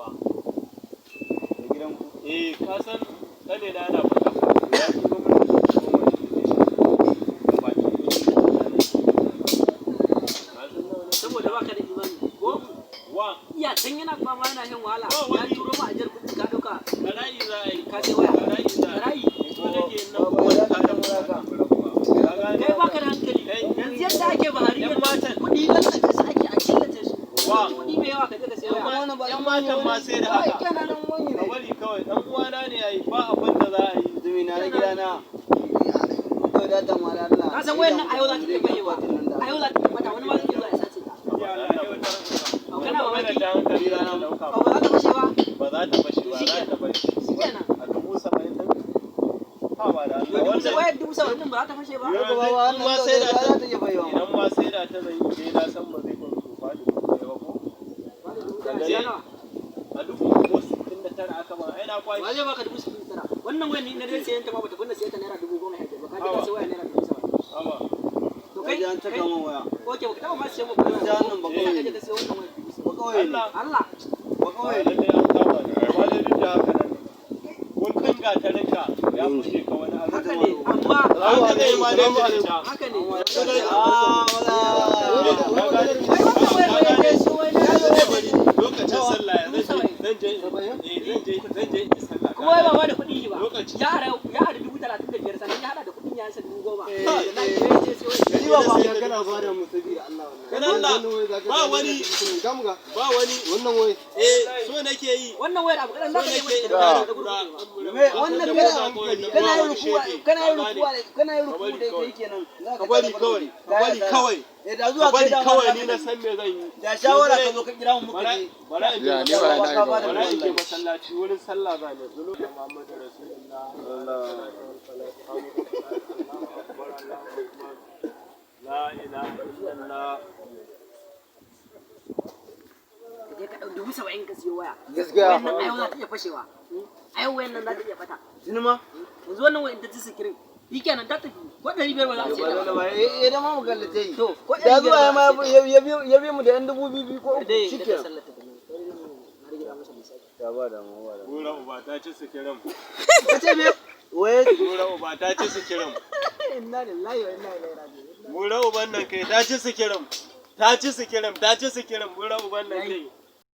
fa. Da gidan ku. Ka san kane da ana fata ya turo mun saboda baka da imani ko wa iya can yana fama yana shan wahala ya turo ma ajar kuɗi ka dauka barayi za a yi ka ce waya barayi za a yi ko nake nan ko ta da muraka kai baka da hankali yanzu yadda ake bahari yan matan kuɗi lallata su ake a killace su kuɗi mai yawa ka je ka sayo yan matan ma sai da haka ka bari kawai dan uwana ne yayi ba abin da za a yi zumi na gidana ka san wayannan a yau za ta iya bayewa a yau za ta iya mata wani ma zai iya zuwa ya sace ta kana mamaki da hankali rana dauka ba za ta fashe ba ba za ta fashe ba za ta fashe shikenan a 70,000 ha ba da Allah wannan wayar 70,000 ba za ta fashe ba idan ma sai da ta zan yi na san ba zai kwanto ba da ba ko a duk ko 69 aka ba ai na kwashi ba zai baka 69 wannan wayar ni na dai sayan ta ma bata kunna sai ta naira 10,000 ba ka je ka sai waya naira 70,000 amma to kai an taka min waya oke ba ka taba ma sai mu ba nan ba kai ka je ka sai wannan wayar ba kawai Allah ba kawai da dai an kama ne ba dai duk da haka nan kun gatarinka ya fushe ka wani abu haka ne amma haka zai ma dai haka ne lokacin sallah zan je sallah kuma wai ba da kuɗi ba ya ara 35,000 sannan ya hada da kuɗin ya san 10,000 gari ba ba kana ba da musabi Allah ba wani wannan wai so nake yi wannan wayar abu kadan da kake mai wannan kana yin ruku da kai kenan ka bari kawai da zuwa bari kawai ni na san me zan yi da shawara ka zo ka kira mu muka je bara in je masallaci wurin sallah za ne zulu da Muhammadu Rasulullah la ilaha illallah je ka dauki 70,000 ka siyo waya gaskiya wannan ayo za ta iya fashewa ayo wayan nan za ta iya bata sinima yanzu wannan wayan ta ci sikirin shikenan ta tafi ko 500 ba za a ce ta da ma mu gallace yi to ko da zuwa ma ya bi mu da yan 2,000 ko shikenan ta ba da mu ba da gura uba ta ci sikirin kace me wai gura uba ta ci sikirin inna lillahi wa inna ilaihi raji'un gura uban nan kai ta ci sikirin gura uban nan kai